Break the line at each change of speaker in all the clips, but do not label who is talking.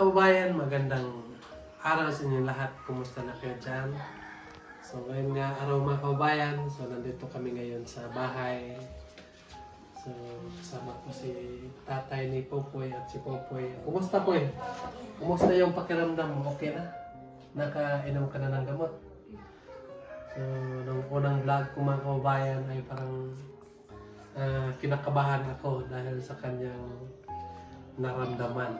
kababayan, magandang araw sa inyo lahat. Kumusta na kayo dyan? So ngayon nga araw mga kababayan, so nandito kami ngayon sa bahay. So kasama ko si tatay ni Popoy at si Popoy. Kumusta po eh? Kumusta yung pakiramdam mo? Okay na? Nakainom ka na ng gamot? So nung unang vlog ko mga kababayan ay parang kinakabahan ako dahil sa kanyang naramdaman.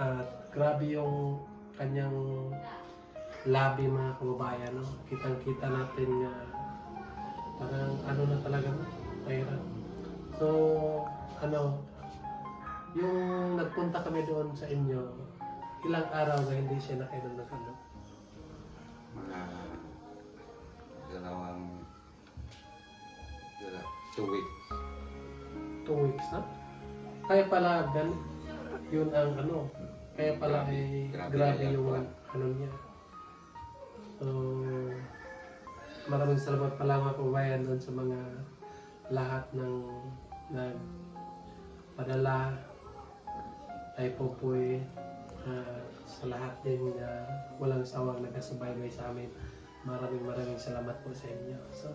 At grabe yung kanyang labi mga kababayan. No? Kitang-kita natin nga parang ano na talaga, no? Mahirap. So, yung nagpunta kami doon sa inyo, ilang araw na hindi siya nakainom ng ano?
Mga 2 weeks.
2 weeks na? Kaya pala yun ang ano, kaya pala ay grabe yung ano niya. So, maraming salamat pala mga kababayan doon sa mga lahat ng nagpadala kay Popoy, sa lahat din na walang sawang nagkasubaybay sa amin. Maraming salamat po sa inyo. So,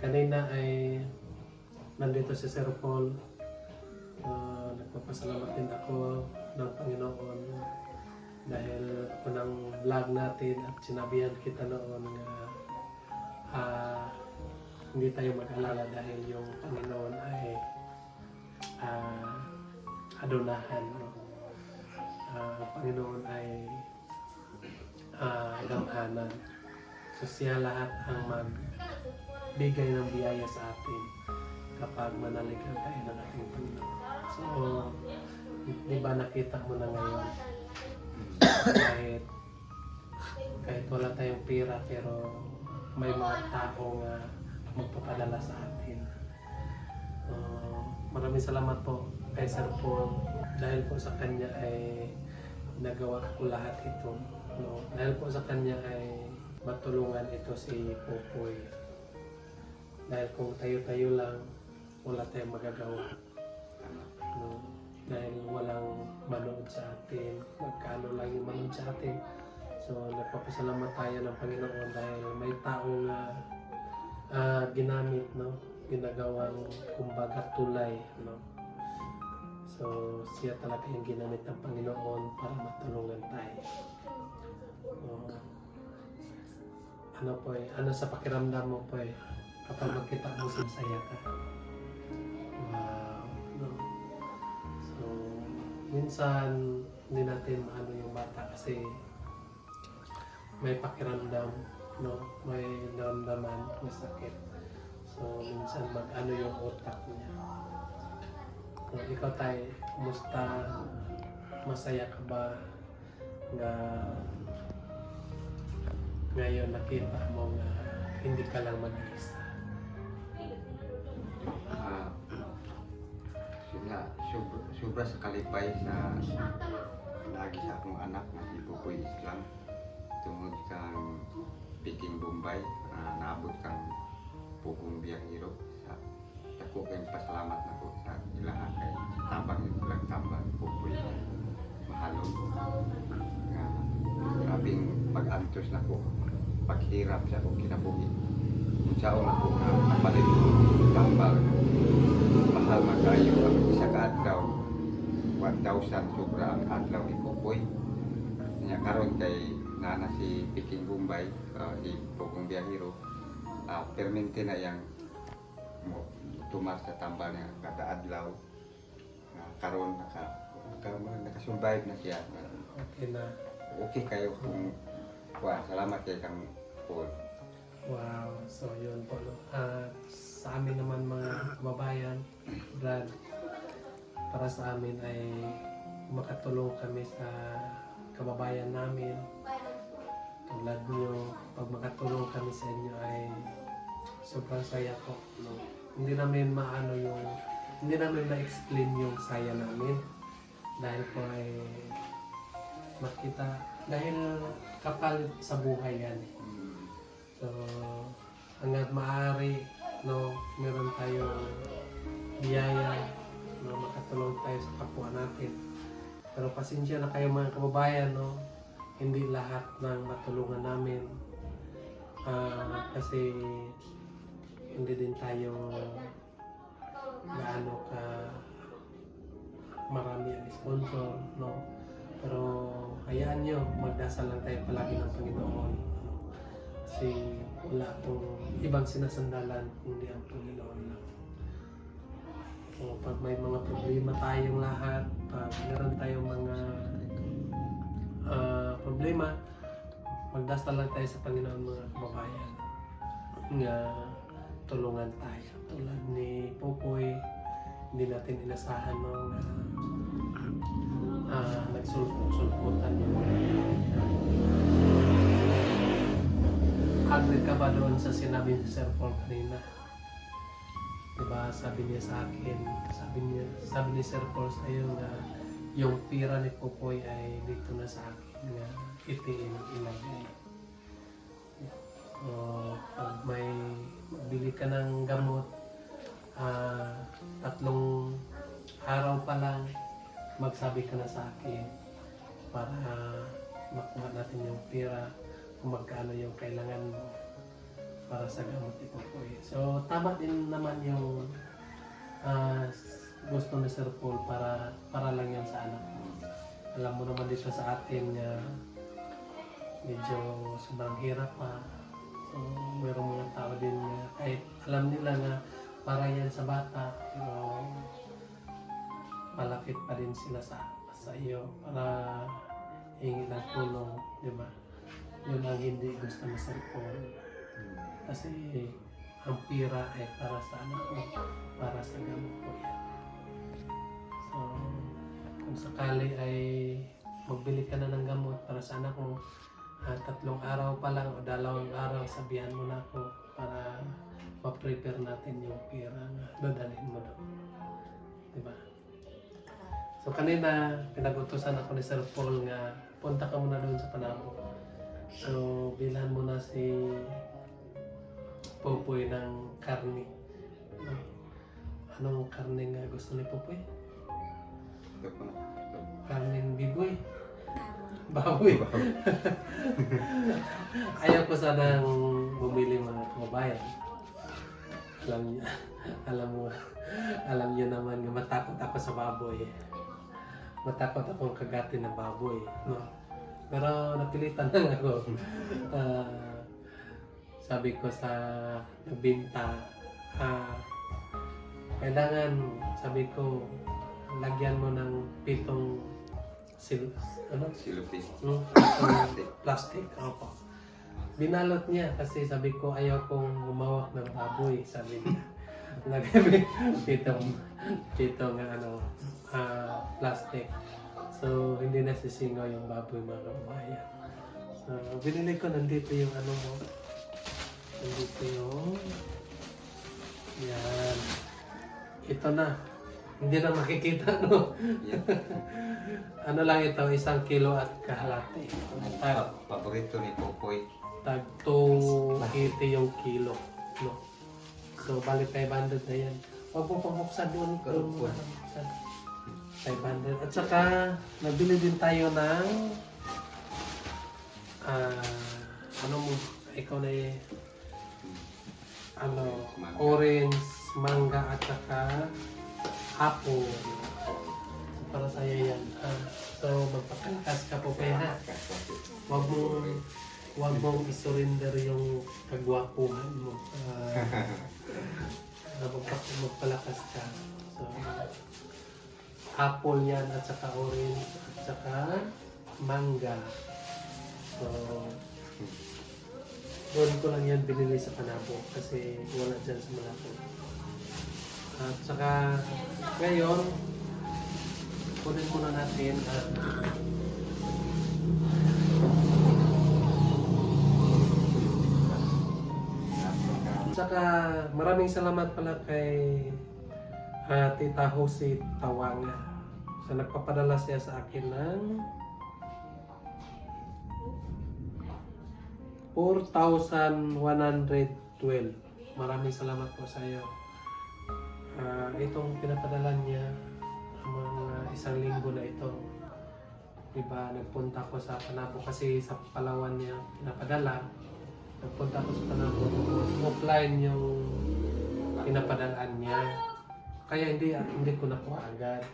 kanina ay nandito si Sir Paul. Nagpapasalamat din ako ng Panginoon dahil unang vlog natin at sinabihan kita noon nga hindi tayo mag-alala dahil yung Panginoon ay adunahan, no? Panginoon ay gamhanan. So siya lahat ang magbigay ng biyaya sa atin kapag manalighan tayo ng ating Panginoon. So, di ba nakita mo na ngayon, kahit wala tayong pera pero may mga tao nga magpapadala sa atin. Maraming salamat po kay Sir Paul dahil po sa kanya ay nagawa ko lahat ito. No? Dahil po sa kanya ay matulungan ito si Popoy. Dahil kung tayo-tayo lang, wala tayong magagawa. No? Dahil walang manood sa atin, magkano lang yung manood sa atin. So nagpapasalamat tayo ng Panginoon dahil may taong ginamit, no? Ginagawang kumbaga tulay, no? So siya talaga yung ginamit ng Panginoon para matulungan tayo. Ano po eh, ano sa pakiramdam mo po eh, kapag magkita mo saya ka? Wow, no? So minsan hindi natin maano yung bata kasi may pakiramdam, no? May naramdaman, may sakit. So minsan mag-ano yung utak niya. So, ikaw tayo, kumusta? Masaya ka ba nga ngayon nakita mo nga hindi ka lang mag-isa?
Sobra sa kalipay sa lagi sa akong anak na si Popoy Islam tungod kang Peking Bombay, naabot kang Pugong Biyahero. Sa ako kayong pasalamat na po sa ilahan kay tambang yung lang tambang Popoy mahalon nga grabing pag-antos na po paghirap sa akong kinabuhi kung saan ako napalit tambal mahal magayo ang isa ka adlaw 1,000 sobra ang adlaw ni Popoy niya karon kay nana si Peking Bombay, si Pugong Biyahero, permente na yang tumar sa tambal niya kada adlaw karon nakasurvive na siya.
Okay na.
Okay kayo kung salamat kay kang Paul.
Wow, so yun po, no? Sa amin naman mga kababayan, Brad, para sa amin ay makatulong kami sa kababayan namin. Tulad nyo, pag makatulong kami sa inyo ay sobrang saya po, no? Hindi namin hindi namin ma-explain yung saya namin dahil po ay makita, dahil kapal sa buhay yan. So, hanggat maaari, no, meron tayong biyaya, no, makatulong tayo sa kapwa natin. Pero pasensya na kayo mga kababayan, no? Hindi lahat ng matulungan namin. Kasi hindi din tayo gaano ka marami ang sponsor, no? Pero hayaan nyo, magdasal lang tayo palagi ng Panginoon. Kasi wala pong ibang sinasandalan kundi ang Panginoon lang. So, pag may mga problema tayong lahat, pag meron tayong mga problema, magdasal lang tayo sa Panginoon mga kababayan nga tulungan tayo. Tulad ni Popoy, hindi natin inasahan nung nagsulpot-sulputan yun. Agree ka ba doon sa sinabi ni Sir Paul kanina? Diba, sabi niya sa akin, sabi ni Sir Paul sa iyo na yung pira ni Popoy ay dito na sa akin nga itiin ilagay. Pag may bili ka ng gamot, 3 araw pa lang magsabi ka na sa akin para makuha natin yung pira kung magkano yung kailangan mo para sa gamot ni Popoy. So tama din naman yung gusto ni Sir Paul para lang yan sa anak mo. Alam mo naman dito sa atin na medyo sobrang hirap pa. So mayroong mga tao din na kahit alam nila na para yan sa bata, pero malapit pa din sila sa iyo para hingi ng tulong, di ba? Yun ang hindi gusto ni Sir Paul. Kasi ang pira ay para sa anak mo, para sa gamot po yan. So, kung sakali ay magbili ka na ng gamot para sa anak mo, 3 araw pa lang o 2 araw, sabihan mo na ako para ma-prepare natin yung pira na dadalhin mo doon. Diba? So kanina, pinag-utusan ako ni Sir Paul nga punta ka muna doon sa Panabo. So bilhan mo na si Popoy ng karne. No? Anong karne nga gusto ni Popoy? Karneng bigoy. Baboy. Ayaw ko sanang bumili mga kababayan. Alam niyo naman nga matakot ako sa baboy. Matakot akong kagatin ng baboy, no? Pero napilitan lang ako. Sabi ko sa nagbinta, kailangan, sabi ko, lagyan mo ng 7
Silupin.
Plastic. Opo. Binalot niya kasi sabi ko ayaw kong humawak ng baboy, sabi niya. Lagyan pitong plastic. So hindi nasisingaw yung baboy mga kababayan. So binili ko, nandito yung nandito yung yan. Ito na. Hindi na makikita, no?
Yeah.
Ano lang ito, 1 kilo at kalahati.
Paborito ni Popoy.
Tag 280 yung kilo, no? So, bali 500 na yan. Huwag mo pabuksan doon. 500. At saka, nabili din tayo ng ikaw na orange, mangga, at saka apple. So, para sa'yo yan. So, magpakalakas ka po kaya ha. Huwag mong isurrender yung kagwapuhan mo. Magpalakas ka. So, apple yan at saka orange at saka mangga. So, doon ko lang yan binili sa Panabo kasi wala dyan sa Malabo. At saka ngayon, kunin muna natin at saka maraming salamat pala kay Tita Jose Tawanga. So nagpapadala siya sa akin ng 4,112. Maraming salamat po sa iyo. Itong pinapadala niya mga 1 linggo na ito. Diba, nagpunta ko sa Panapo kasi sa Palawan niya pinapadala. Nagpunta ko sa Panapo, tapos offline yung pinapadalaan niya. Kaya hindi ko nakuha agad.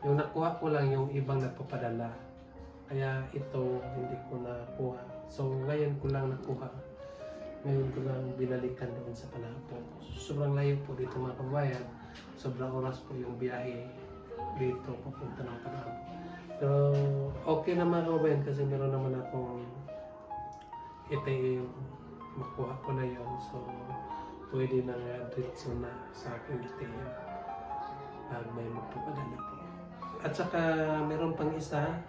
Yung nakuha ko lang yung ibang nagpapadala. Kaya ito, hindi ko nakuha. So, ngayon ko lang nakuha. Ngayon ko lang binalikan doon sa Panapo. Sobrang layo po dito mga kabayan. Sobrang oras po yung biyahe dito papunta ng Panapo. So, okay naman kabayan kasi meron naman akong ATM. Makuha ko na yun. So, pwede na nga diretso na sa aking ATM pag may magpapadala po. At saka meron pang isa.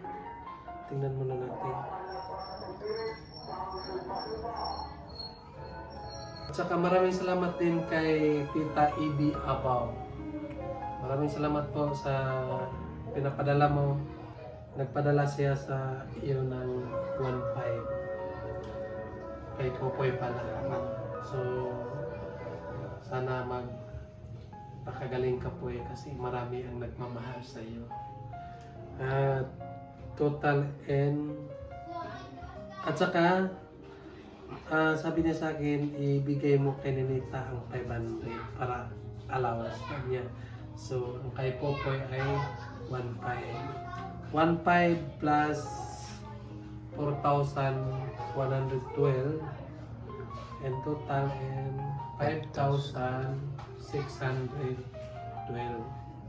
Tingnan muna natin. At saka maraming salamat din kay Tita Ibi Abaw. Maraming salamat po sa pinapadala mo. Nagpadala siya sa iyo ng 1.5 kay Popoy pala. So, sana pakagaling ka po kasi marami ang nagmamahal sa iyo. At total at saka sabi niya sa akin, ibigay mo kay Ninita ang 500 para allowance niya. So, ang kay Popoy ay 1.5. 1.5 plus 4,112 and total 5,612.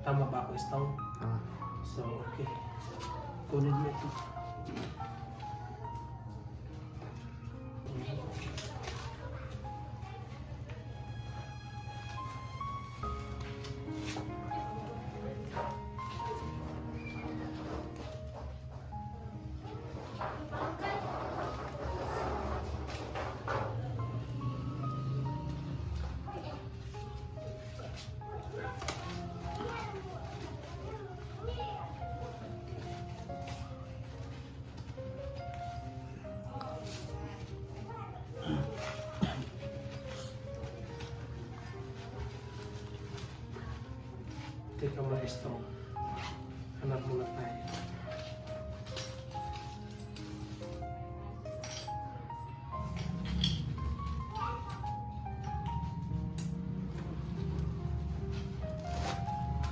Tama ba ako, Stow? So, okay. Kunin mo ito. Teka mo ito. Hanap muna tayo.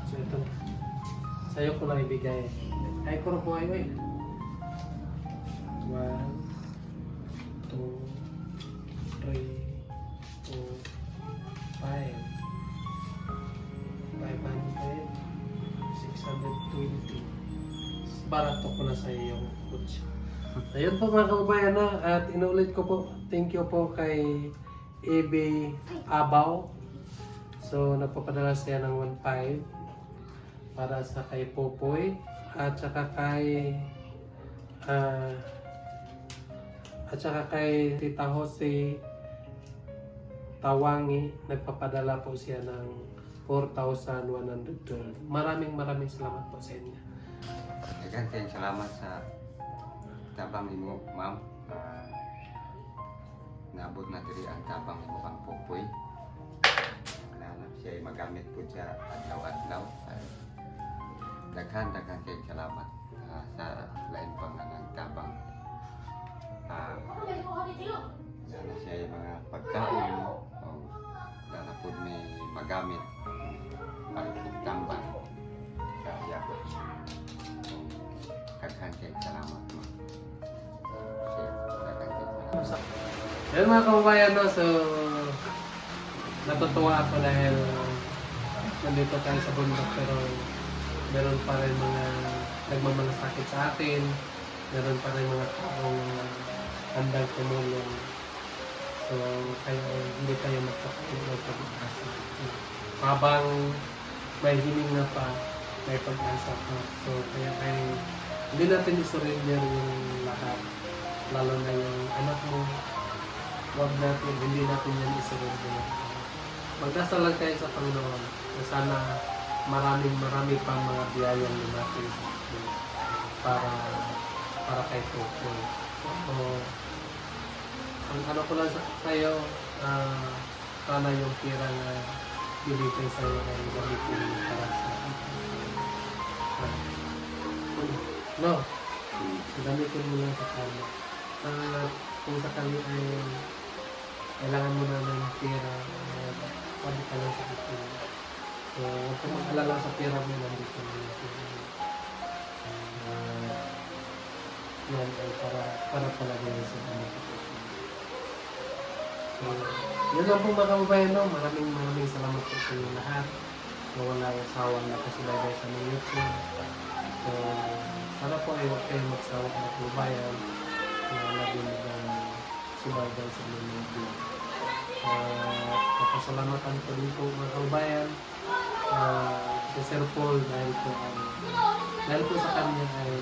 So ito. Sa'yo ko lang ibigay. Ay, puro po kayo eh. 1, 2, 3, 4, 5. 620. Barato ko na sa iyo yung kutsi. Ayun po mga kababayan na, at inuulit ko po, thank you po kay EB Abaw. So nagpapadala siya ng 1.5 para sa kay Popoy at saka kay Tita Jose Tawangi, nagpapadala po siya ng 4,112. Maraming salamat po sa inyo.
Daghang salamat sa tabang mo, ma'am. Naabot na diri ang tabang mo kang Popoy. Na siya ay magamit po siya adlaw-adlaw. Daghang salamat sa lain pang tabang. Na siya ay mga pagkain na po may magamit pagtambang kaya po daghang salamat mo.
Yan mga kababayan, no? So natutuwa ako dahil nandito tayo sa bundok pero meron pa rin mga nagmamalasakit sa atin, meron pa rin mga taong handang tumulong. So, kaya hindi tayo magpapag-asa. Habang may hiling na pa, may pag-asa pa. So, kaya ay hindi natin isurrender yung lahat. Lalo na yung anak mo. Hindi natin yan isurrender. Magdasal lang tayo sa Panginoon na sana marami pang mga biyayang natin para kay Popoy. So, ang ano ko lang sa'yo, sana yung pira na binigay sa'yo ay gamitin para sa no. So, gamitin mo lang sa kanya. Kung sakali ay kailangan mo na ng pera, sabi ka lang sa akin. So, huwag kang mag-alala sa pera mo, nandito na yung pera mo. Yan ay para talaga yun sa mga kapatid. So, yun lang po mga kababayan, no? Maraming salamat po sa inyo lahat. So, wala yung sawang nakasubaybay sa mga YouTube. So, sana po ay huwag kayong magsawa ng kababayan na lagi subaybay sa mga YouTube. Papasalamatan ko din po mga kababayan sa Sir Paul dahil po sa kanya ay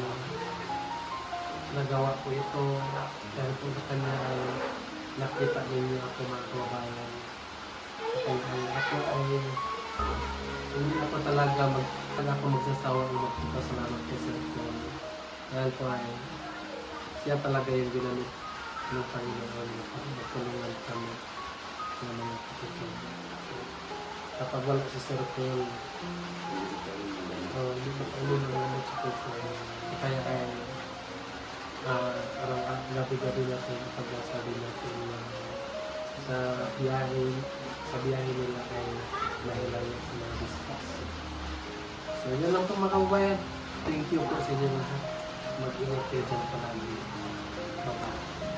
nagawa ko ito, dahil po sa kanya ay nakita ninyo ako mga kababayan. Ako ay hindi ako talaga magsasawa ng magpapasalamat kay Sir Paul. Dahil po ay siya talaga yung ginamit ng Panginoon para matulungan kami ng mga kapatid. Kapag wala si Sir Paul, hindi ba kami naman si Sir Paul. Kaya ay gabi-gabi natin kapag nasabi natin sa biyahe nila ay nahilang sa mga discuss. So yun lang po mga kababayan. Thank you po sa inyo lahat. Mag-ingat kayo dyan palagi. Bye-bye.